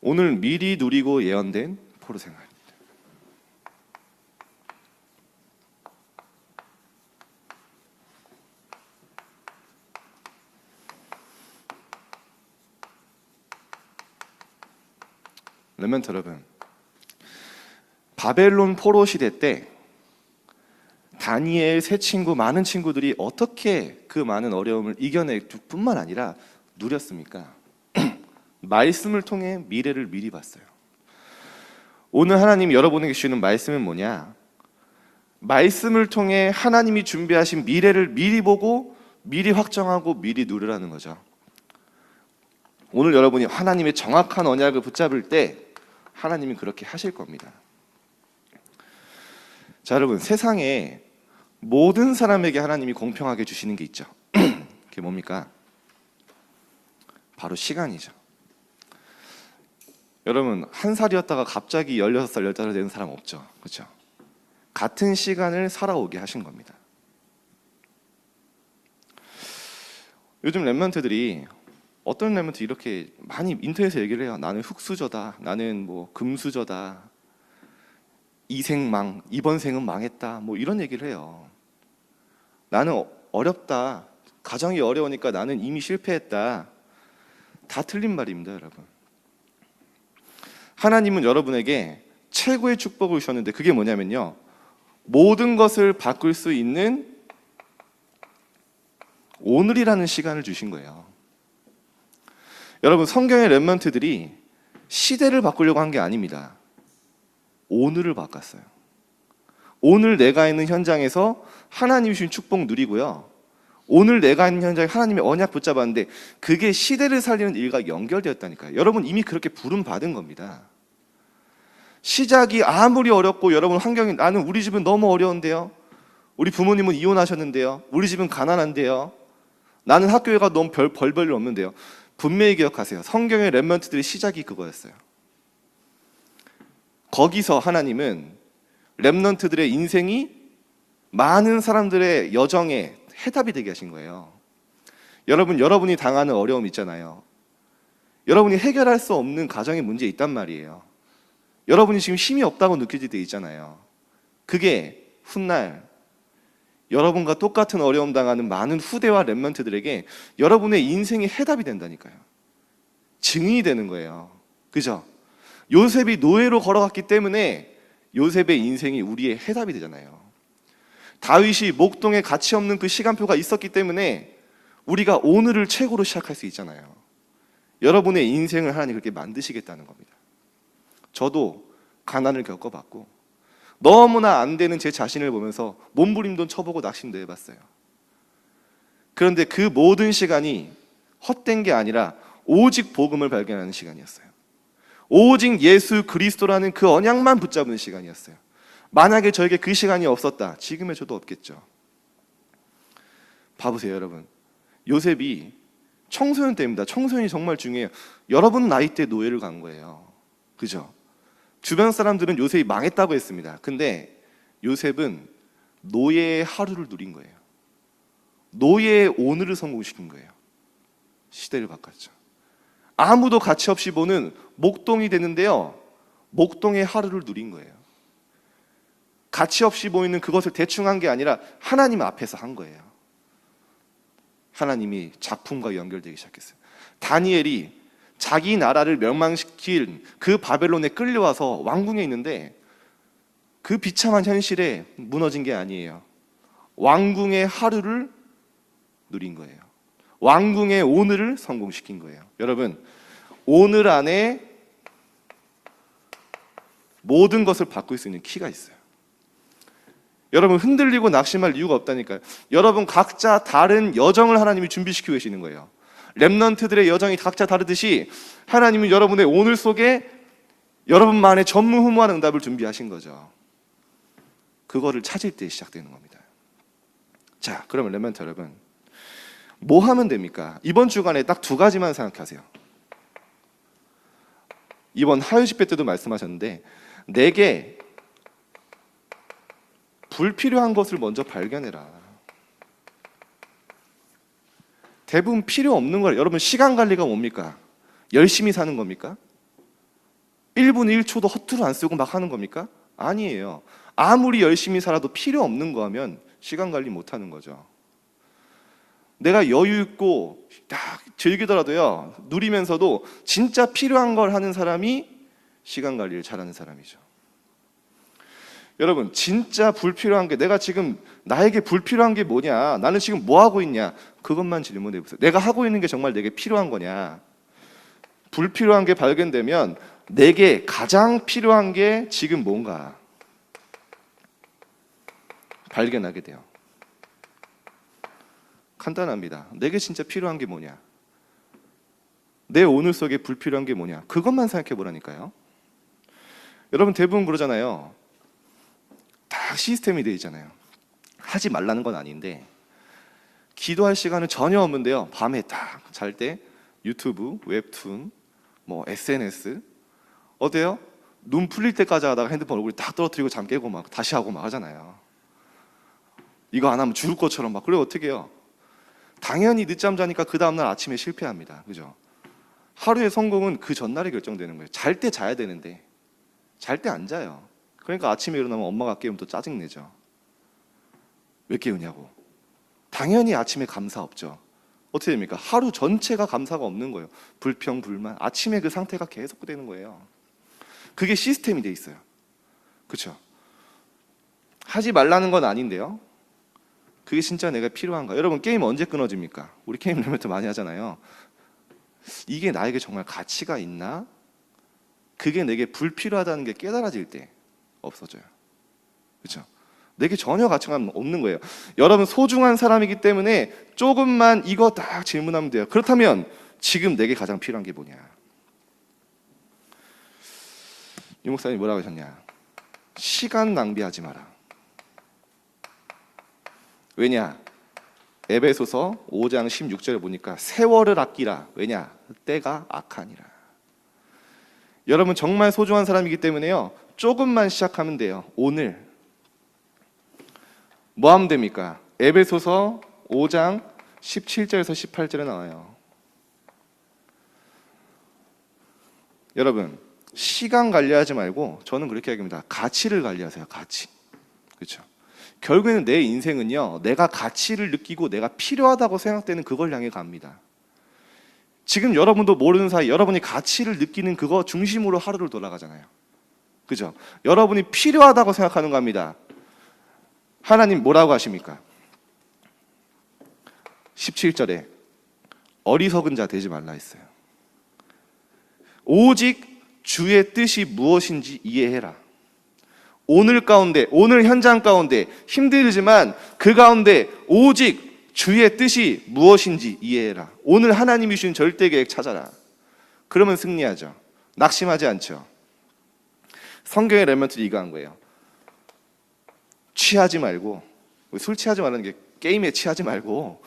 오늘 미리 누리고 예언된 포로 생활. 렘넌트 여러분, 바벨론 포로 시대 때 다니엘 세 친구, 많은 친구들이 어떻게 그 많은 어려움을 이겨낼 뿐만 아니라 누렸습니까? 말씀을 통해 미래를 미리 봤어요. 오늘 하나님이 여러분에게 주시는 말씀은 뭐냐? 말씀을 통해 하나님이 준비하신 미래를 미리 보고 미리 확정하고 미리 누리라는 거죠. 오늘 여러분이 하나님의 정확한 언약을 붙잡을 때 하나님이 그렇게 하실 겁니다. 자, 여러분, 세상에 모든 사람에게 하나님이 공평하게 주시는 게 있죠. 그게 뭡니까? 바로 시간이죠. 여러분, 한 살이었다가 갑자기 16살, 15살 되는 사람 없죠. 그렇죠? 같은 시간을 살아오게 하신 겁니다. 요즘 렘넌트들이, 어떤 렘넌트 이렇게 많이 인터넷에서 얘기를 해요. 나는 흙수저다, 나는 뭐 금수저다, 이생 이번 생은 망했다, 뭐 이런 얘기를 해요. 나는 어렵다, 가정이 어려우니까 나는 이미 실패했다. 다 틀린 말입니다, 여러분. 하나님은 여러분에게 최고의 축복을 주셨는데 그게 뭐냐면요, 모든 것을 바꿀 수 있는 오늘이라는 시간을 주신 거예요. 여러분, 성경의 렘넌트들이 시대를 바꾸려고 한 게 아닙니다. 오늘을 바꿨어요. 오늘 내가 있는 현장에서 하나님이 주신 축복 누리고요, 오늘 내가 있는 현장에 하나님의 언약 붙잡았는데 그게 시대를 살리는 일과 연결되었다니까요. 여러분, 이미 그렇게 부름 받은 겁니다. 시작이 아무리 어렵고, 여러분 환경이, 나는 우리 집은 너무 어려운데요, 우리 부모님은 이혼하셨는데요, 우리 집은 가난한데요, 나는 학교에 가도 너무 별일 없는데요. 분명히 기억하세요. 성경의 렘넌트들의 시작이 그거였어요. 거기서 하나님은 렘넌트들의 인생이 많은 사람들의 여정에 해답이 되게 하신 거예요. 여러분, 여러분이 당하는 어려움 있잖아요. 여러분이 해결할 수 없는 가정의 문제 있단 말이에요. 여러분이 지금 힘이 없다고 느껴질 때 있잖아요. 그게 훗날 여러분과 똑같은 어려움 당하는 많은 후대와 렘넌트들에게 여러분의 인생의 해답이 된다니까요. 증인이 되는 거예요. 그죠? 요셉이 노예로 걸어갔기 때문에 요셉의 인생이 우리의 해답이 되잖아요. 다윗이 목동에 가치 없는 그 시간표가 있었기 때문에 우리가 오늘을 최고로 시작할 수 있잖아요. 여러분의 인생을 하나님 그렇게 만드시겠다는 겁니다. 저도 가난을 겪어봤고 너무나 안 되는 제 자신을 보면서 몸부림도 쳐보고 낙심도 해봤어요. 그런데 그 모든 시간이 헛된 게 아니라 오직 복음을 발견하는 시간이었어요. 오직 예수 그리스도라는 그 언약만 붙잡은 시간이었어요. 만약에 저에게 그 시간이 없었다, 지금의 저도 없겠죠. 봐보세요, 여러분. 요셉이 청소년 때입니다. 청소년이 정말 중요해요. 여러분 나이 때 노예를 간 거예요. 그죠? 주변 사람들은 요셉이 망했다고 했습니다. 근데 요셉은 노예의 하루를 누린 거예요. 노예의 오늘을 성공시킨 거예요. 시대를 바꿨죠. 아무도 가치 없이 보는 목동이 되는데요, 목동의 하루를 누린 거예요. 가치 없이 보이는 그것을 대충 한 게 아니라 하나님 앞에서 한 거예요. 하나님이 작품과 연결되기 시작했어요. 다니엘이 자기 나라를 멸망시킨 그 바벨론에 끌려와서 왕궁에 있는데 그 비참한 현실에 무너진 게 아니에요. 왕궁의 하루를 누린 거예요. 왕궁의 오늘을 성공시킨 거예요. 여러분, 오늘 안에 모든 것을 바꿀 수 있는 키가 있어요. 여러분, 흔들리고 낙심할 이유가 없다니까요. 여러분 각자 다른 여정을 하나님이 준비시키고 계시는 거예요. 렘넌트들의 여정이 각자 다르듯이 하나님은 여러분의 오늘 속에 여러분만의 전무후무한 응답을 준비하신 거죠. 그거를 찾을 때 시작되는 겁니다. 자, 그러면 렘넌트 여러분, 뭐 하면 됩니까? 이번 주간에 딱 두 가지만 생각하세요. 이번 하유 집회 때도 말씀하셨는데, 내게 불필요한 것을 먼저 발견해라. 대부분 필요 없는 걸, 여러분 시간 관리가 뭡니까? 열심히 사는 겁니까? 1분 1초도 허투루 안 쓰고 막 하는 겁니까? 아니에요. 아무리 열심히 살아도 필요 없는 거 하면 시간 관리 못 하는 거죠. 내가 여유 있고 딱 즐기더라도요, 누리면서도 진짜 필요한 걸 하는 사람이 시간 관리를 잘하는 사람이죠. 여러분, 진짜 불필요한 게, 내가 지금 나에게 불필요한 게 뭐냐, 나는 지금 뭐 하고 있냐, 그것만 질문해 보세요. 내가 하고 있는 게 정말 내게 필요한 거냐. 불필요한 게 발견되면 내게 가장 필요한 게 지금 뭔가 발견하게 돼요. 간단합니다. 내게 진짜 필요한 게 뭐냐, 내 오늘 속에 불필요한 게 뭐냐, 그것만 생각해 보라니까요. 여러분, 대부분 그러잖아요. 다 시스템이 되어 있잖아요. 하지 말라는 건 아닌데 기도할 시간은 전혀 없는데요, 밤에 딱 잘 때 유튜브, 웹툰, 뭐 SNS, 어때요? 눈 풀릴 때까지 하다가 핸드폰 얼굴에 딱 떨어뜨리고 잠 깨고 막 다시 하고 막 하잖아요. 이거 안 하면 죽을 것처럼 막. 그래 어떻게 해요? 당연히 늦잠 자니까 그 다음날 아침에 실패합니다. 그죠? 하루의 성공은 그 전날에 결정되는 거예요. 잘 때 자야 되는데 잘 때 안 자요. 그러니까 아침에 일어나면 엄마가 깨우면 또 짜증내죠. 왜 깨우냐고. 당연히 아침에 감사 없죠. 어떻게 됩니까? 하루 전체가 감사가 없는 거예요. 불평, 불만. 아침에 그 상태가 계속 되는 거예요. 그게 시스템이 돼 있어요. 그렇죠? 하지 말라는 건 아닌데요, 그게 진짜 내가 필요한가? 여러분, 게임 언제 끊어집니까? 우리 게임 레벨트 많이 하잖아요. 이게 나에게 정말 가치가 있나? 그게 내게 불필요하다는 게 깨달아질 때 없어져요. 그렇죠? 내게 전혀 가치가 없는 거예요. 여러분, 소중한 사람이기 때문에 조금만 이거 딱 질문하면 돼요. 그렇다면 지금 내게 가장 필요한 게 뭐냐? 유 목사님 뭐라고 하셨냐? 시간 낭비하지 마라. 왜냐? 에베소서 5장 16절에 보니까 세월을 아끼라. 왜냐? 때가 악하니라. 여러분, 정말 소중한 사람이기 때문에요, 조금만 시작하면 돼요. 오늘 뭐 하면 됩니까? 에베소서 5장 17절에서 18절에 나와요. 여러분, 시간 관리하지 말고, 저는 그렇게 얘기합니다. 가치를 관리하세요. 가치. 그렇죠? 결국에는 내 인생은요, 내가 가치를 느끼고 내가 필요하다고 생각되는 그걸 향해 갑니다. 지금 여러분도 모르는 사이 여러분이 가치를 느끼는 그거 중심으로 하루를 돌아가잖아요. 그죠? 여러분이 필요하다고 생각하는 겁니다. 하나님 뭐라고 하십니까? 17절에 어리석은 자 되지 말라 했어요. 오직 주의 뜻이 무엇인지 이해해라. 오늘 가운데, 오늘 현장 가운데 힘들지만 그 가운데 오직 주의 뜻이 무엇인지 이해해라. 오늘 하나님이 주신 절대 계획 찾아라. 그러면 승리하죠. 낙심하지 않죠. 성경의 레멘트를 이거 한 거예요. 취하지 말고, 술 취하지 말라는 게 게임에 취하지 말고,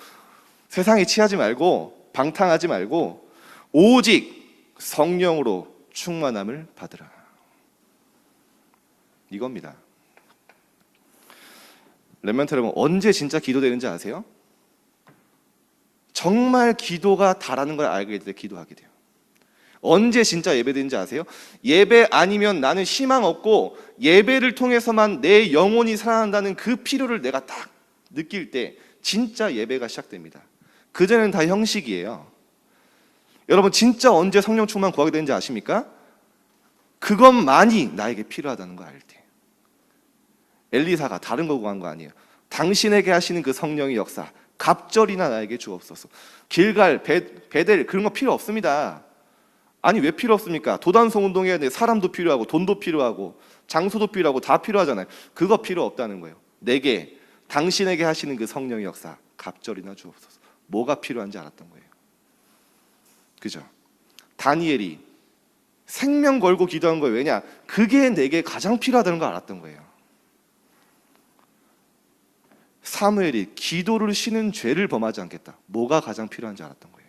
세상에 취하지 말고, 방탕하지 말고, 오직 성령으로 충만함을 받으라. 이겁니다. 렘넌트 여러분, 언제 진짜 기도되는지 아세요? 정말 기도가 다라는 걸 알게 될 때 기도하게 돼요. 언제 진짜 예배되는지 아세요? 예배 아니면 나는 희망 없고, 예배를 통해서만 내 영혼이 살아난다는 그 필요를 내가 딱 느낄 때 진짜 예배가 시작됩니다. 그전에는 다 형식이에요. 여러분, 진짜 언제 성령 충만 구하게 되는지 아십니까? 그것만이 나에게 필요하다는 걸 알 때. 엘리사가 다른 거 구한 거 아니에요. 당신에게 하시는 그 성령의 역사 갑절이나 나에게 주옵소서. 길갈, 베델 그런 거 필요 없습니다. 아니, 왜 필요 없습니까? 도단성 운동해야 돼. 사람도 필요하고 돈도 필요하고 장소도 필요하고 다 필요하잖아요. 그거 필요 없다는 거예요. 내게, 당신에게 하시는 그 성령의 역사 갑절이나 주옵소서. 뭐가 필요한지 알았던 거예요. 그죠? 다니엘이 생명 걸고 기도한 거예요. 왜냐? 그게 내게 가장 필요하다는 걸 알았던 거예요. 사무엘이 기도를 쉬는 죄를 범하지 않겠다. 뭐가 가장 필요한지 알았던 거예요.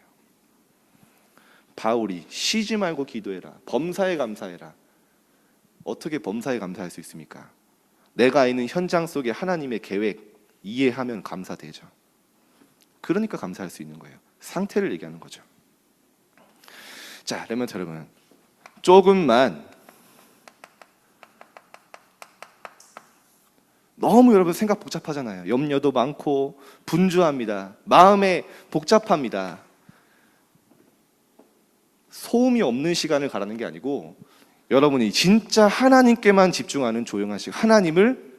바울이 쉬지 말고 기도해라. 범사에 감사해라. 어떻게 범사에 감사할 수 있습니까? 내가 있는 현장 속에 하나님의 계획 이해하면 감사되죠. 그러니까 감사할 수 있는 거예요. 상태를 얘기하는 거죠. 자, 렘넌트 여러분, 조금만 너무 여러분 생각 복잡하잖아요. 염려도 많고 분주합니다. 마음에 복잡합니다. 소음이 없는 시간을 가라는 게 아니고 여러분이 진짜 하나님께만 집중하는 조용한 시간, 하나님을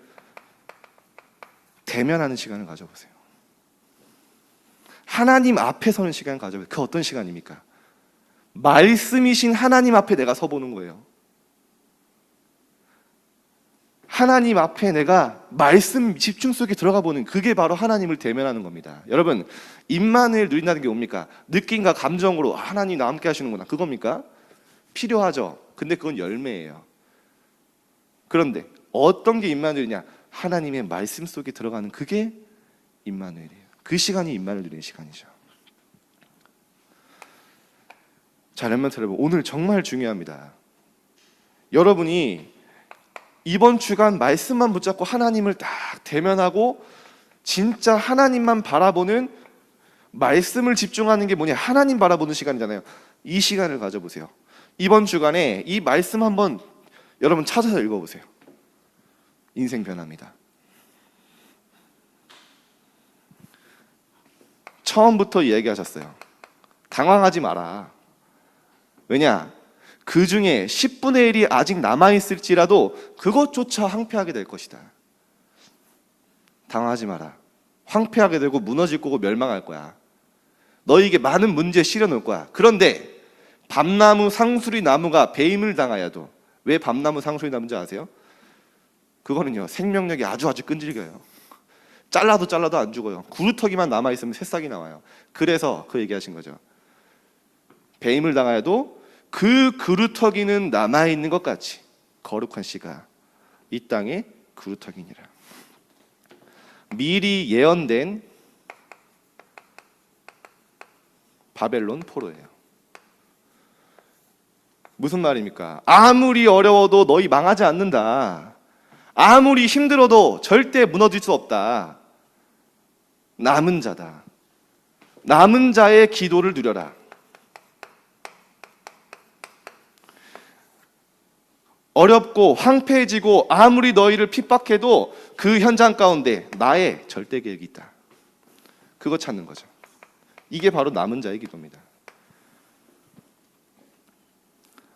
대면하는 시간을 가져보세요. 하나님 앞에 서는 시간을 가져보세요. 그 어떤 시간입니까? 말씀이신 하나님 앞에 내가 서보는 거예요. 하나님 앞에 내가 말씀 집중 속에 들어가 보는, 그게 바로 하나님을 대면하는 겁니다. 여러분, 임만을 누린다는 게 뭡니까? 느낌과 감정으로 하나님 나와 함께 하시는구나, 그겁니까? 필요하죠. 근데 그건 열매예요. 그런데 어떤 게 임마누엘이냐? 하나님의 말씀 속에 들어가는, 그게 임마누엘이에요. 그 시간이 임마누엘 누리는 시간이죠. 자, 렘넌트 여러분, 오늘 정말 중요합니다. 여러분이 이번 주간 말씀만 붙잡고 하나님을 딱 대면하고 진짜 하나님만 바라보는, 말씀을 집중하는 게 뭐냐? 하나님 바라보는 시간이잖아요. 이 시간을 가져보세요. 이번 주간에 이 말씀 한번 여러분 찾아서 읽어보세요. 인생 변합니다. 처음부터 얘기하셨어요. 당황하지 마라. 왜냐? 그 중에 10분의 1이 아직 남아있을지라도 그것조차 황폐하게 될 것이다. 당황하지 마라. 황폐하게 되고 무너질 거고 멸망할 거야. 너에게 많은 문제 실어놓을 거야. 그런데 밤나무 상수리 나무가 배임을 당하여도, 왜 밤나무 상수리 나무인지 아세요? 그거는요, 생명력이 아주 끈질겨요. 잘라도 안 죽어요. 구루터기만 남아있으면 새싹이 나와요. 그래서 그 얘기하신 거죠. 배임을 당하여도 그 그루터기는 남아있는 것 같이 거룩한 씨가 이 땅에 그루터기니라. 미리 예언된 바벨론 포로예요. 무슨 말입니까? 아무리 어려워도 너희 망하지 않는다. 아무리 힘들어도 절대 무너질 수 없다. 남은 자다. 남은 자의 기도를 누려라. 어렵고 황폐해지고 아무리 너희를 핍박해도 그 현장 가운데 나의 절대 계획이 있다. 그거 찾는 거죠. 이게 바로 남은 자의 기도입니다.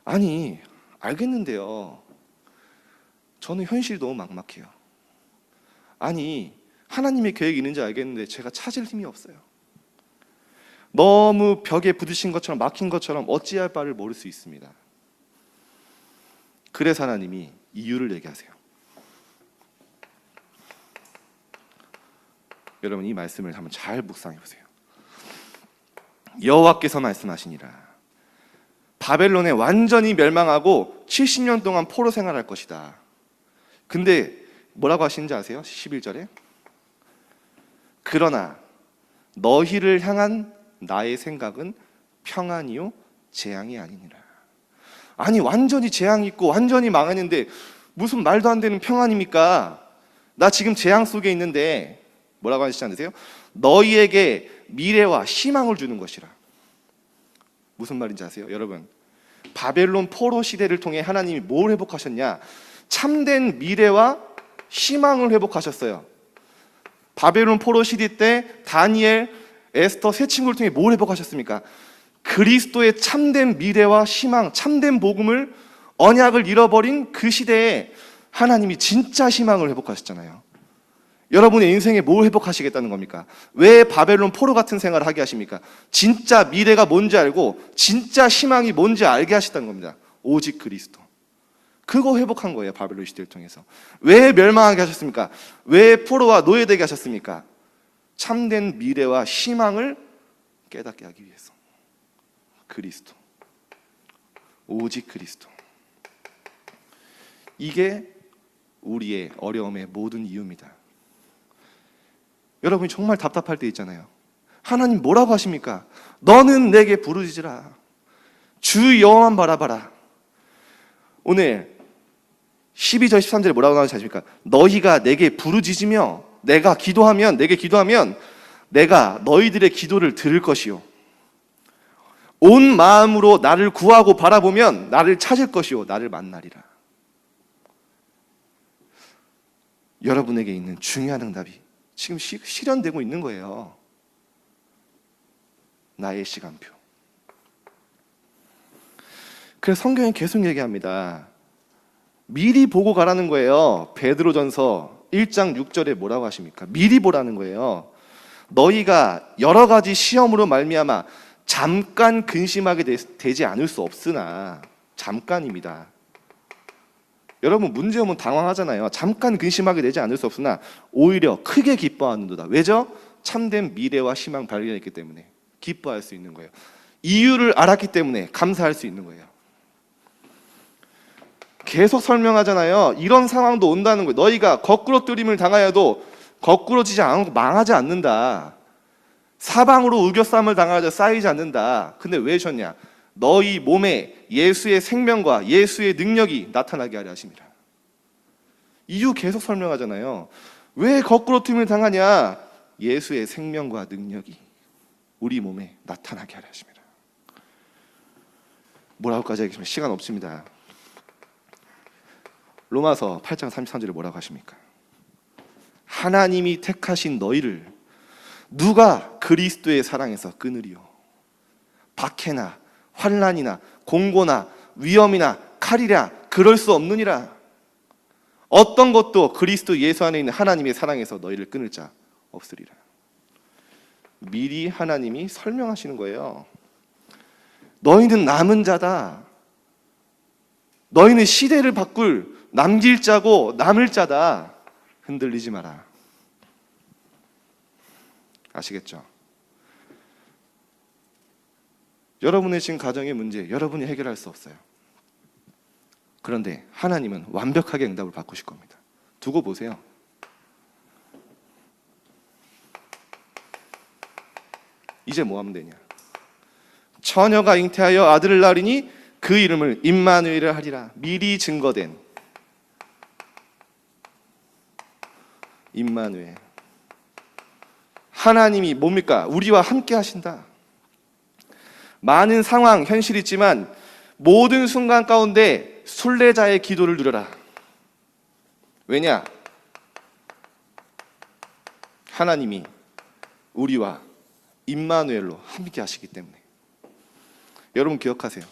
아니, 알겠는데요, 저는 현실이 너무 막막해요. 아니, 하나님의 계획이 있는지 알겠는데 제가 찾을 힘이 없어요. 너무 벽에 부딪힌 것처럼, 막힌 것처럼 어찌할 바를 모를 수 있습니다. 그래서 하나님이 이유를 얘기하세요. 여러분, 이 말씀을 한번 잘 묵상해 보세요. 여호와께서 말씀하시니라. 바벨론에 완전히 멸망하고 70년 동안 포로 생활할 것이다. 근데 뭐라고 하시는지 아세요? 11절에 그러나 너희를 향한 나의 생각은 평안이요 재앙이 아니니라. 아니, 완전히 재앙이 있고 완전히 망했는데 무슨 말도 안 되는 평안입니까? 나 지금 재앙 속에 있는데 뭐라고 하시지 않으세요? 너희에게 미래와 희망을 주는 것이라. 무슨 말인지 아세요? 여러분, 바벨론 포로 시대를 통해 하나님이 뭘 회복하셨냐? 참된 미래와 희망을 회복하셨어요. 바벨론 포로 시대 때 다니엘, 에스더 세 친구를 통해 뭘 회복하셨습니까? 그리스도의 참된 미래와 희망, 참된 복음을, 언약을 잃어버린 그 시대에 하나님이 진짜 희망을 회복하셨잖아요. 여러분의 인생에 뭘 회복하시겠다는 겁니까? 왜 바벨론 포로 같은 생활을 하게 하십니까? 진짜 미래가 뭔지 알고 진짜 희망이 뭔지 알게 하셨다는 겁니다. 오직 그리스도. 그거 회복한 거예요, 바벨론 시대를 통해서. 왜 멸망하게 하셨습니까? 왜 포로와 노예되게 하셨습니까? 참된 미래와 희망을 깨닫게 하기 위해서. 그리스도. 오직 그리스도. 이게 우리의 어려움의 모든 이유입니다. 여러분이 정말 답답할 때 있잖아요. 하나님 뭐라고 하십니까? 너는 내게 부르짖으라. 주 여호와만 바라봐라. 오늘 12절 13절에 뭐라고 나오는지 아십니까? 너희가 내게 부르짖으며 내가 기도하면, 내게 기도하면 내가 너희들의 기도를 들을 것이요 온 마음으로 나를 구하고 바라보면 나를 찾을 것이요 나를 만나리라. 여러분에게 있는 중요한 응답이 지금 실현되고 있는 거예요. 나의 시간표. 그래서 성경이 계속 얘기합니다. 미리 보고 가라는 거예요. 베드로전서 1장 6절에 뭐라고 하십니까? 미리 보라는 거예요. 너희가 여러 가지 시험으로 말미암아 잠깐 근심하게 되지 않을 수 없으나, 잠깐입니다. 여러분 문제 오면 당황하잖아요. 잠깐 근심하게 되지 않을 수 없으나 오히려 크게 기뻐하는도다. 왜죠? 참된 미래와 희망 발견했기 때문에 기뻐할 수 있는 거예요. 이유를 알았기 때문에 감사할 수 있는 거예요. 계속 설명하잖아요. 이런 상황도 온다는 거예요. 너희가 거꾸로 뜨림을 당하여도 거꾸로지지 않고 망하지 않는다. 사방으로 우겨싸움을 당하여도 쌓이지 않는다. 근데 왜 셨냐? 너희 몸에 예수의 생명과 예수의 능력이 나타나게 하려 하심이라. 이유 계속 설명하잖아요. 왜 거꾸로 튀김을 당하냐? 예수의 생명과 능력이 우리 몸에 나타나게 하려 하심이라. 뭐라고까지 하겠습니까? 시간 없습니다. 로마서 8장 33절에 뭐라고 하십니까? 하나님이 택하신 너희를 누가 그리스도의 사랑에서 끊으리요? 박해나 환난이나 공고나 위험이나 칼이라 그럴 수 없느니라. 어떤 것도 그리스도 예수 안에 있는 하나님의 사랑에서 너희를 끊을 자 없으리라. 미리 하나님이 설명하시는 거예요. 너희는 남은 자다. 너희는 시대를 바꿀 남길 자고 남을 자다. 흔들리지 마라. 아시겠죠? 여러분의 지금 가정의 문제, 여러분이 해결할 수 없어요. 그런데 하나님은 완벽하게 응답을 바꾸실 겁니다. 두고 보세요. 이제 뭐 하면 되냐? 처녀가 잉태하여 아들을 낳으리니 그 이름을 임마누엘을 하리라. 미리 증거된 임마누엘. 하나님이 뭡니까? 우리와 함께 하신다. 많은 상황, 현실이 있지만 모든 순간 가운데 순례자의 기도를 누려라. 왜냐? 하나님이 우리와 임마누엘로 함께 하시기 때문에. 여러분 기억하세요.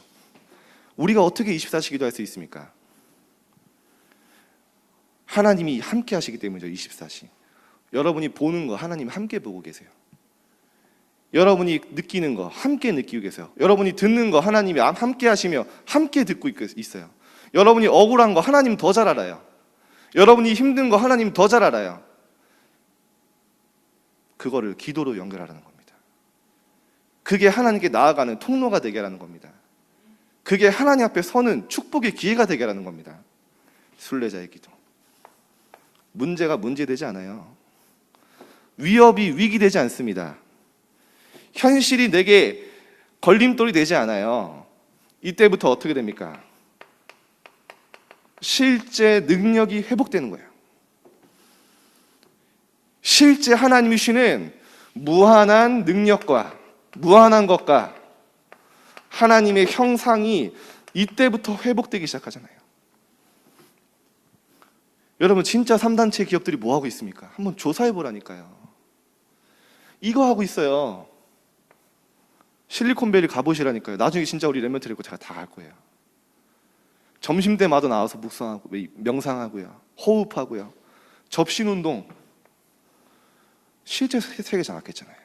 우리가 어떻게 24시 기도할 수 있습니까? 하나님이 함께 하시기 때문이죠. 24시. 여러분이 보는 거 하나님 함께 보고 계세요. 여러분이 느끼는 거 함께 느끼고 계세요. 여러분이 듣는 거 하나님이 함께 하시며 함께 듣고 있어요. 여러분이 억울한 거 하나님 더 잘 알아요. 여러분이 힘든 거 하나님 더 잘 알아요. 그거를 기도로 연결하라는 겁니다. 그게 하나님께 나아가는 통로가 되게 하라는 겁니다. 그게 하나님 앞에 서는 축복의 기회가 되게 하라는 겁니다. 순례자의 기도. 문제가 문제되지 않아요. 위협이 위기되지 않습니다. 현실이 내게 걸림돌이 되지 않아요. 이때부터 어떻게 됩니까? 실제 능력이 회복되는 거예요. 실제 하나님이 주시는 무한한 능력과 무한한 것과 하나님의 형상이 이때부터 회복되기 시작하잖아요. 여러분 진짜 3단체 기업들이 뭐 하고 있습니까? 한번 조사해 보라니까요. 이거 하고 있어요. 실리콘밸리 가보시라니까요. 나중에 진짜 우리 랩런트 데리고 제가 다 갈 거예요. 점심때마다 나와서 묵상하고 명상하고요. 호흡하고요. 접신운동. 실제 세계 장악했잖아요.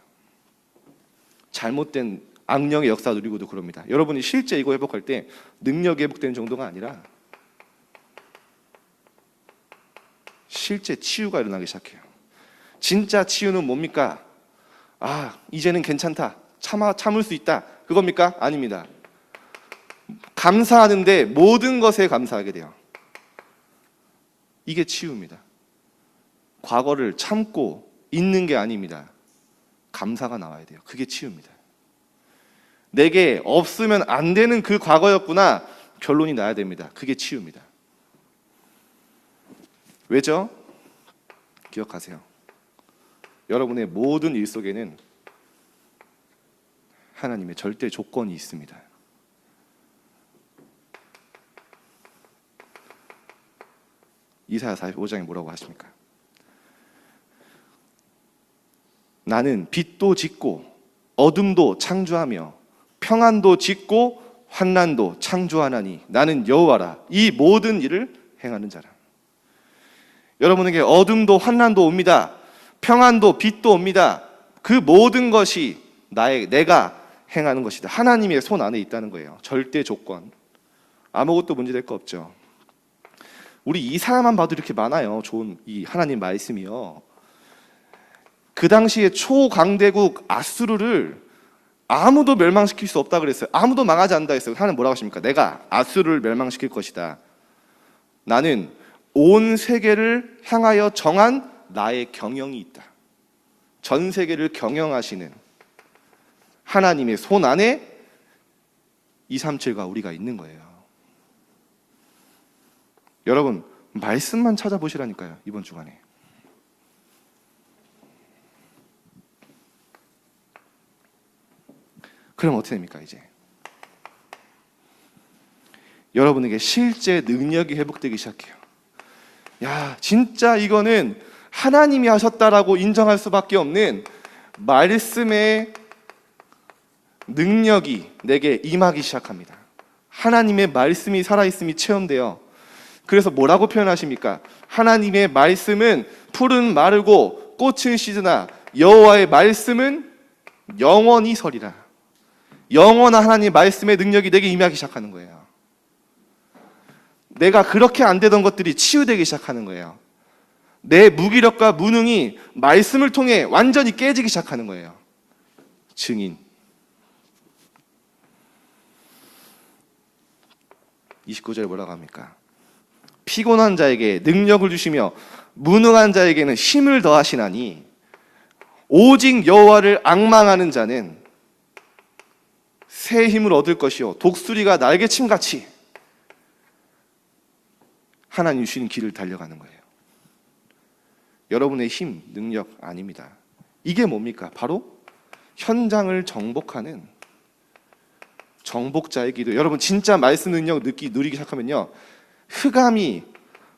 잘못된 악령의 역사 누리고도 그럽니다. 여러분이 실제 이거 회복할 때 능력이 회복되는 정도가 아니라 실제 치유가 일어나기 시작해요. 진짜 치유는 뭡니까? 이제는 괜찮다. 참을 수 있다. 그겁니까? 아닙니다. 감사하는데 모든 것에 감사하게 돼요. 이게 치유입니다. 과거를 참고 있는 게 아닙니다. 감사가 나와야 돼요. 그게 치유입니다. 내게 없으면 안 되는 그 과거였구나. 결론이 나야 됩니다. 그게 치유입니다. 왜죠? 기억하세요. 여러분의 모든 일 속에는 하나님의 절대 조건이 있습니다. 이사야 45장에 뭐라고 하십니까? 나는 빛도 짓고 어둠도 창조하며 평안도 짓고 환난도 창조하나니 나는 여호와라. 이 모든 일을 행하는 자라. 여러분에게 어둠도 환난도 옵니다. 평안도 빛도 옵니다. 그 모든 것이 내가 행하는 것이다. 하나님의 손 안에 있다는 거예요. 절대 조건. 아무것도 문제될 거 없죠. 우리 이사야만 봐도 이렇게 많아요. 좋은 이 하나님 말씀이요. 그 당시에 초강대국 아수르를 아무도 멸망시킬 수 없다 그랬어요. 아무도 망하지 않는다 했어요. 하나님 뭐라고 하십니까? 내가 아수르를 멸망시킬 것이다. 나는 온 세계를 향하여 정한 나의 경영이 있다. 전 세계를 경영하시는 하나님의 손 안에 237과 우리가 있는 거예요. 여러분, 말씀만 찾아보시라니까요. 이번 주간에. 그럼 어떻게 됩니까 이제? 여러분에게 실제 능력이 회복되기 시작해요. 야, 진짜 이거는 하나님이 하셨다라고 인정할 수밖에 없는 말씀의 능력이 내게 임하기 시작합니다. 하나님의 말씀이 살아있음이 체험돼요. 그래서 뭐라고 표현하십니까? 하나님의 말씀은 풀은 마르고 꽃은 시드나 여호와의 말씀은 영원히 서리라. 영원한 하나님의 말씀의 능력이 내게 임하기 시작하는 거예요. 내가 그렇게 안 되던 것들이 치유되기 시작하는 거예요. 내 무기력과 무능이 말씀을 통해 완전히 깨지기 시작하는 거예요. 증인. 29절에 뭐라고 합니까? 피곤한 자에게 능력을 주시며 무능한 자에게는 힘을 더하시나니 오직 여호와를 앙망하는 자는 새 힘을 얻을 것이요 독수리가 날개침같이 하나님 주시는 길을 달려가는 거예요. 여러분의 힘, 능력 아닙니다. 이게 뭡니까? 바로 현장을 정복하는 정복자의 기도. 여러분 진짜 말씀 능력 누리기 시작하면요, 흑암이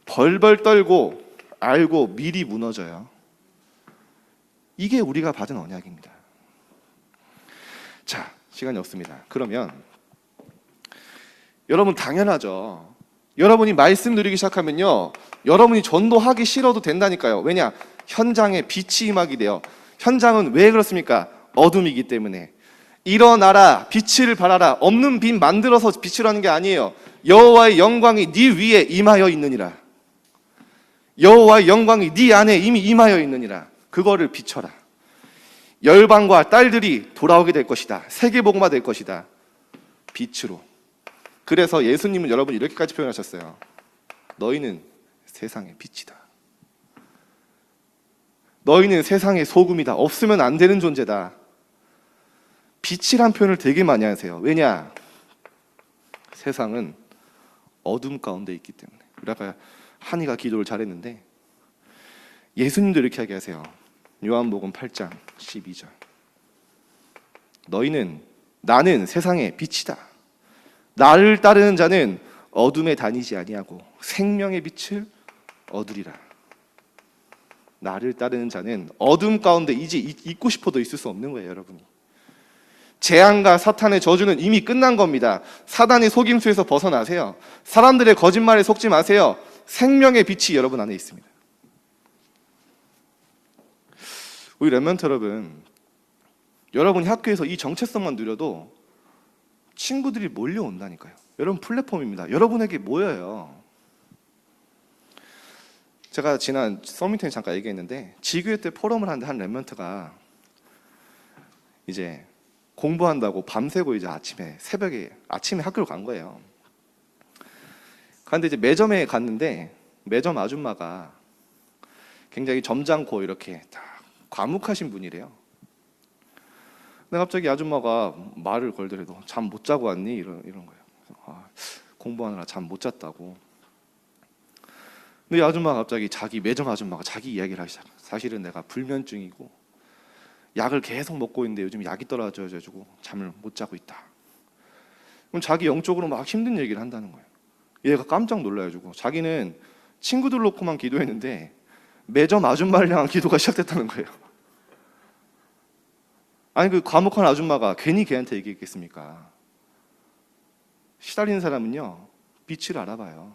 벌벌 떨고 알고 미리 무너져요. 이게 우리가 받은 언약입니다. 자, 시간이 없습니다. 그러면 여러분 당연하죠. 여러분이 말씀 누리기 시작하면요, 여러분이 전도하기 싫어도 된다니까요. 왜냐? 현장에 빛이 임하게 돼요. 현장은 왜 그렇습니까? 어둠이기 때문에. 일어나라, 빛을 발하라. 없는 빛 만들어서 빛을 하는 게 아니에요. 여호와의 영광이 네 위에 임하여 있느니라. 여호와의 영광이 네 안에 이미 임하여 있느니라. 그거를 비춰라. 열방과 딸들이 돌아오게 될 것이다. 세계복음화 될 것이다. 빛으로. 그래서 예수님은 여러분 이렇게까지 표현하셨어요. 너희는 세상의 빛이다. 너희는 세상의 소금이다. 없으면 안 되는 존재다. 빛이란 표현을 되게 많이 하세요. 왜냐? 세상은 어둠 가운데 있기 때문에. 우리 아까 한이가 기도를 잘했는데 예수님도 이렇게 얘기하세요. 요한복음 8장 12절. 나는 세상의 빛이다. 나를 따르는 자는 어둠에 다니지 아니하고 생명의 빛을 얻으리라. 나를 따르는 자는 어둠 가운데 이제 있고 싶어도 있을 수 없는 거예요, 여러분이. 재앙과 사탄의 저주는 이미 끝난 겁니다. 사단의 속임수에서 벗어나세요. 사람들의 거짓말에 속지 마세요. 생명의 빛이 여러분 안에 있습니다. 우리 렘넌트 여러분, 여러분이 학교에서 이 정체성만 누려도 친구들이 몰려온다니까요. 여러분 플랫폼입니다. 여러분에게 모여요. 제가 지난 서밋에 잠깐 얘기했는데 지교회 때 포럼을 하는데 한 렘넌트가 이제 공부한다고 밤새고 이제 아침에 학교를 간 거예요. 그런데 이제 매점에 갔는데 매점 아줌마가 굉장히 점잖고 이렇게 딱 과묵하신 분이래요. 근데 갑자기 아줌마가 말을 걸더라도 잠 못 자고 왔니? 이런 거예요. 공부하느라 잠 못 잤다고. 근데 이 아줌마가 갑자기 매점 아줌마가 자기 이야기를 하기 시작. 사실은 내가 불면증이고 약을 계속 먹고 있는데 요즘 약이 떨어져가지고 잠을 못 자고 있다. 그럼 자기 영적으로 막 힘든 얘기를 한다는 거예요. 얘가 깜짝 놀라가지고 자기는 친구들 놓고만 기도했는데 매점 아줌마를 향한 기도가 시작됐다는 거예요. 아니 그 과묵한 아줌마가 괜히 걔한테 얘기했겠습니까? 시달리는 사람은요 빛을 알아봐요.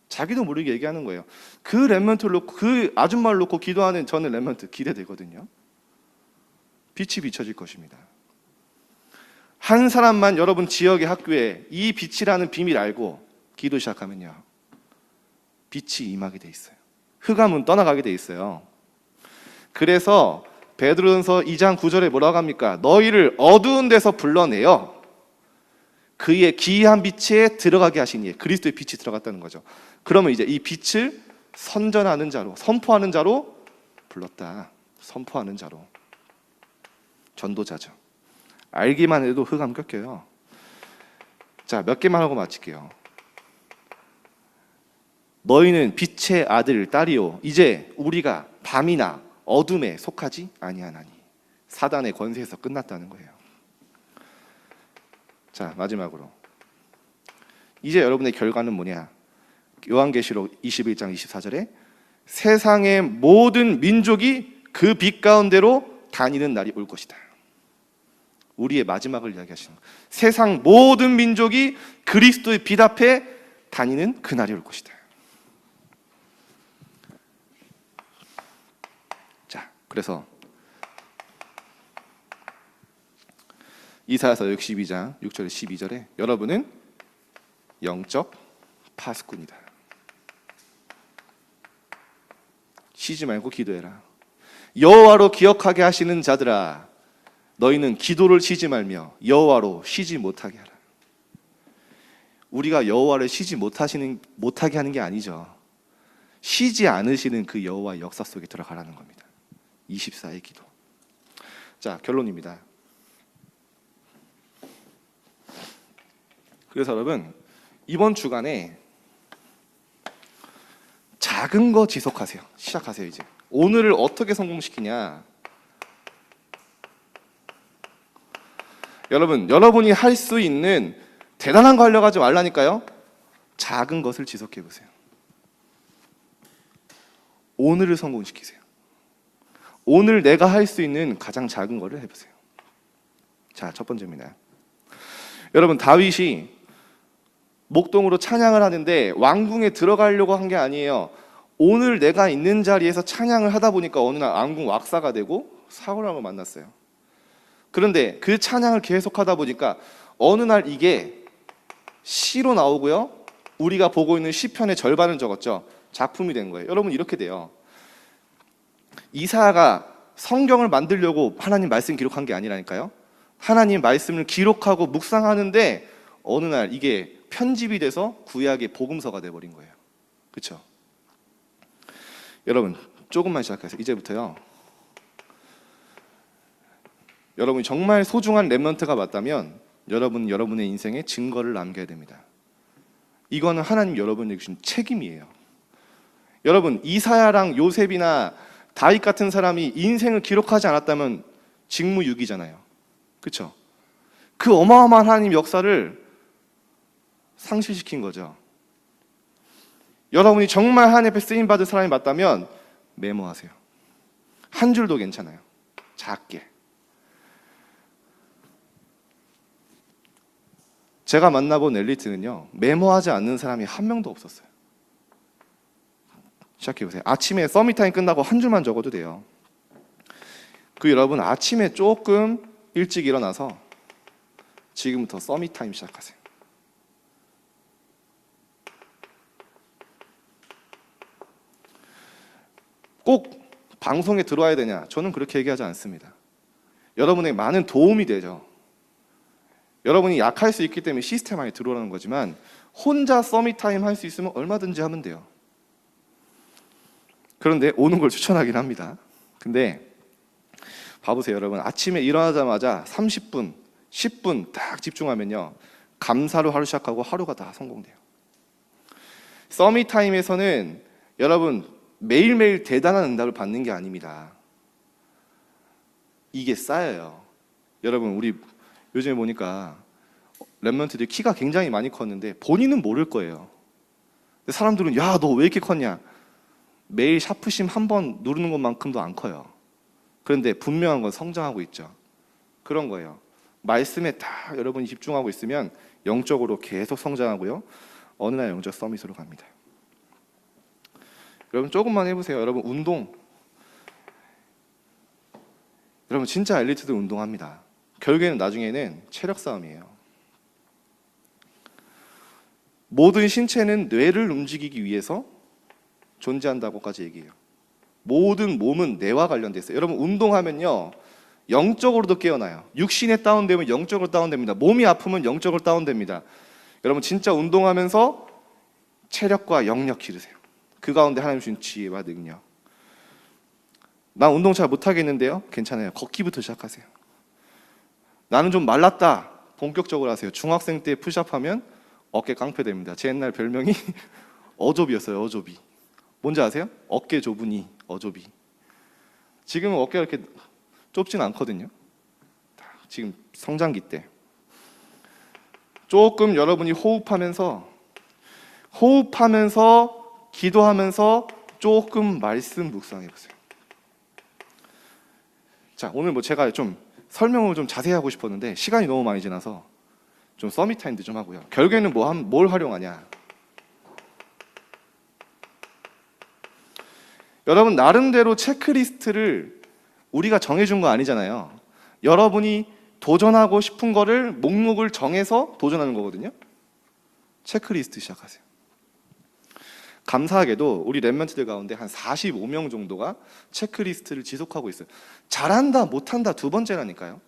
자기도 모르게 얘기하는 거예요. 그 렘넌트를 놓고 그 아줌마를 놓고 기도하는 저는 렘넌트 기대되거든요. 빛이 비춰질 것입니다. 한 사람만 여러분 지역의 학교에 이 빛이라는 비밀 알고 기도 시작하면요 빛이 임하게 돼 있어요. 흑암은 떠나가게 돼 있어요. 그래서 베드로전서 2장 9절에 뭐라고 합니까? 너희를 어두운 데서 불러내어 그의 기이한 빛에 들어가게 하시니, 그리스도의 빛이 들어갔다는 거죠. 그러면 이제 이 빛을 선전하는 자로, 선포하는 자로 불렀다. 선포하는 자로. 전도자죠. 알기만 해도 흑암 꺾여요. 자, 몇 개만 하고 마칠게요. 너희는 빛의 아들, 딸이요 이제 우리가 밤이나 어둠에 속하지 아니하나니. 사단의 권세에서 끝났다는 거예요. 자, 마지막으로 이제 여러분의 결과는 뭐냐? 요한계시록 21장 24절에 세상의 모든 민족이 그 빛 가운데로 다니는 날이 올 것이다. 우리의 마지막을 이야기하시는 거예요. 세상 모든 민족이 그리스도의 빛 앞에 다니는 그 날이 올 것이다. 자, 그래서 이사야서 62장 6절 12절에 여러분은 영적 파수꾼이다. 쉬지 말고 기도해라. 여호와로 기억하게 하시는 자들아, 너희는 기도를 쉬지 말며 여호와로 쉬지 못하게 하라. 우리가 여호와를 쉬지 못하게 하는 게 아니죠. 쉬지 않으시는 그 여호와의 역사 속에 들어가라는 겁니다. 24의 기도. 자, 결론입니다. 그래서 여러분 이번 주간에 작은 거 지속하세요. 시작하세요. 이제 오늘을 어떻게 성공시키냐. 여러분이 할 수 있는 대단한 거 하려고 하지 말라니까요. 작은 것을 지속해 보세요. 오늘을 성공시키세요. 오늘 내가 할 수 있는 가장 작은 거를 해보세요. 자, 첫 번째입니다. 여러분, 다윗이 목동으로 찬양을 하는데 왕궁에 들어가려고 한 게 아니에요. 오늘 내가 있는 자리에서 찬양을 하다 보니까 어느 날 왕궁 왁사가 되고 사울왕을 만났어요. 그런데 그 찬양을 계속하다 보니까 어느 날 이게 시로 나오고요, 우리가 보고 있는 시편의 절반을 적었죠. 작품이 된 거예요. 여러분, 이렇게 돼요. 이사야가 성경을 만들려고 하나님 말씀 기록한 게 아니라니까요. 하나님 말씀을 기록하고 묵상하는데 어느 날 이게 편집이 돼서 구약의 복음서가 돼버린 거예요. 그렇죠? 여러분, 조금만 시작해서 이제부터요, 여러분이 정말 소중한 렘넌트가 맞다면 여러분의 인생에 증거를 남겨야 됩니다. 이거는 하나님 여러분에게 주신 책임이에요. 여러분, 이사야랑 요셉이나 다윗 같은 사람이 인생을 기록하지 않았다면 직무유기잖아요. 그렇죠? 그 어마어마한 하나님 역사를 상실시킨 거죠. 여러분이 정말 하나님 앞에 쓰임받을 사람이 맞다면 메모하세요. 한 줄도 괜찮아요. 작게. 제가 만나본 엘리트는요, 메모하지 않는 사람이 한 명도 없었어요. 시작해보세요. 아침에 서밋타임 끝나고 한 줄만 적어도 돼요. 여러분, 아침에 조금 일찍 일어나서 지금부터 서밋타임 시작하세요. 꼭 방송에 들어와야 되냐? 저는 그렇게 얘기하지 않습니다. 여러분에게 많은 도움이 되죠. 여러분이 약할 수 있기 때문에 시스템 안에 들어오라는 거지만 혼자 서밋타임 할 수 있으면 얼마든지 하면 돼요. 그런데 오는 걸 추천하긴 합니다. 근데 봐보세요. 여러분, 아침에 일어나자마자 30분, 10분 딱 집중하면요, 감사로 하루 시작하고 하루가 다 성공돼요. 서밋타임에서는 여러분 매일매일 대단한 응답을 받는 게 아닙니다. 이게 쌓여요. 여러분, 우리 요즘에 보니까 렘넌트들이 키가 굉장히 많이 컸는데 본인은 모를 거예요. 근데 사람들은 야, 너 왜 이렇게 컸냐? 매일 샤프심 한 번 누르는 것만큼도 안 커요. 그런데 분명한 건 성장하고 있죠. 그런 거예요. 말씀에 다 여러분이 집중하고 있으면 영적으로 계속 성장하고요. 어느 날 영적 서밋으로 갑니다. 여러분 조금만 해보세요. 여러분 운동, 여러분 진짜 엘리트들 운동합니다. 결국에는 나중에는 체력 싸움이에요. 모든 신체는 뇌를 움직이기 위해서 존재한다고까지 얘기해요. 모든 몸은 뇌와 관련돼 있어요. 여러분 운동하면요 영적으로도 깨어나요. 육신에 다운되면 영적으로 다운됩니다. 몸이 아프면 영적으로 다운됩니다. 여러분 진짜 운동하면서 체력과 영력 기르세요. 그 가운데 하나님 주신 지혜와 능력. 나 운동 잘 못하겠는데요? 괜찮아요. 걷기부터 시작하세요. 나는 좀 말랐다. 본격적으로 하세요. 중학생 때 푸시업하면 어깨 깡패됩니다. 제 옛날 별명이 어조비였어요. 어조비. 뭔지 아세요? 어깨 좁으니 어조비. 지금은 어깨가 이렇게 좁진 않거든요. 지금 성장기 때 조금 여러분이 호흡하면서 기도하면서 조금 말씀 묵상해 보세요. 자, 오늘 뭐 제가 좀 설명을 좀 자세히 하고 싶었는데 시간이 너무 많이 지나서 좀 서밋 타임도 좀 하고요. 결국에는 뭘 활용하냐? 여러분 나름대로 체크리스트를 우리가 정해준 거 아니잖아요. 여러분이 도전하고 싶은 거를 목록을 정해서 도전하는 거거든요. 체크리스트 시작하세요. 감사하게도 우리 랩런트들 가운데 한 45명 정도가 체크리스트를 지속하고 있어요. 잘한다 못한다 두 번째라니까요.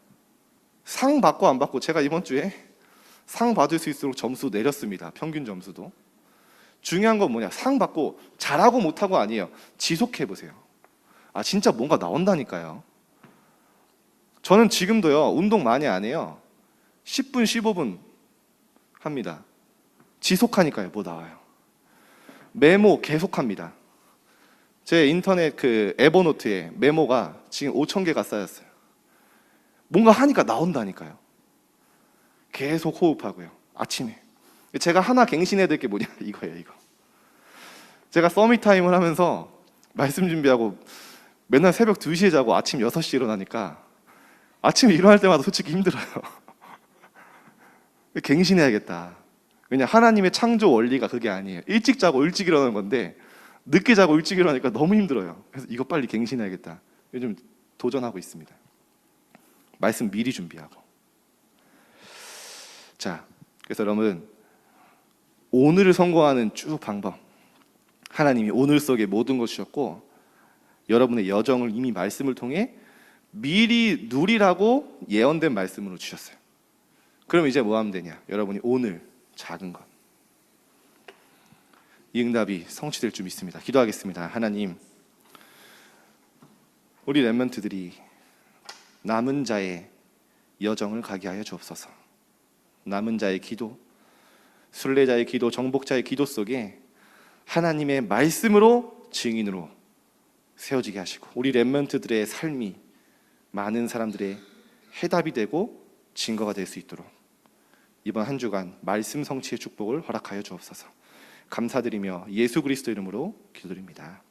상 받고 안 받고 제가 이번 주에 상 받을 수 있도록 점수 내렸습니다. 평균 점수도. 중요한 건 뭐냐, 상 받고 잘하고 못하고 아니에요. 지속해보세요. 아 진짜 뭔가 나온다니까요. 저는 지금도요 운동 많이 안 해요. 10분 15분 합니다. 지속하니까요 뭐 나와요. 메모 계속합니다. 제 인터넷 그 에버노트에 메모가 지금 5,000개가 쌓였어요. 뭔가 하니까 나온다니까요. 계속 호흡하고요. 아침에 제가 하나 갱신해야 될 게 뭐냐 이거예요. 이거 제가 서밋 타임을 하면서 말씀 준비하고 맨날 새벽 2시에 자고 아침 6시에 일어나니까 아침에 일어날 때마다 솔직히 힘들어요. 갱신해야겠다. 왜냐 하나님의 창조 원리가 그게 아니에요. 일찍 자고 일찍 일어나는 건데 늦게 자고 일찍 일어나니까 너무 힘들어요. 그래서 이거 빨리 갱신해야겠다. 요즘 도전하고 있습니다. 말씀 미리 준비하고. 자, 그래서 여러분 오늘을 성공하는 쭉 방법, 하나님이 오늘 속에 모든 것 주셨고 여러분의 여정을 이미 말씀을 통해 미리 누리라고 예언된 말씀으로 주셨어요. 그럼 이제 뭐 하면 되냐? 여러분이 오늘 작은 것, 이 응답이 성취될 줄 믿습니다. 기도하겠습니다. 하나님, 우리 랩런트들이 남은 자의 여정을 가게 하여 주옵소서. 남은 자의 기도, 순례자의 기도, 정복자의 기도 속에 하나님의 말씀으로 증인으로 세워지게 하시고 우리 랩런트들의 삶이 많은 사람들의 해답이 되고 증거가 될 수 있도록 이번 한 주간 말씀 성취의 축복을 허락하여 주옵소서. 감사드리며 예수 그리스도 이름으로 기도드립니다.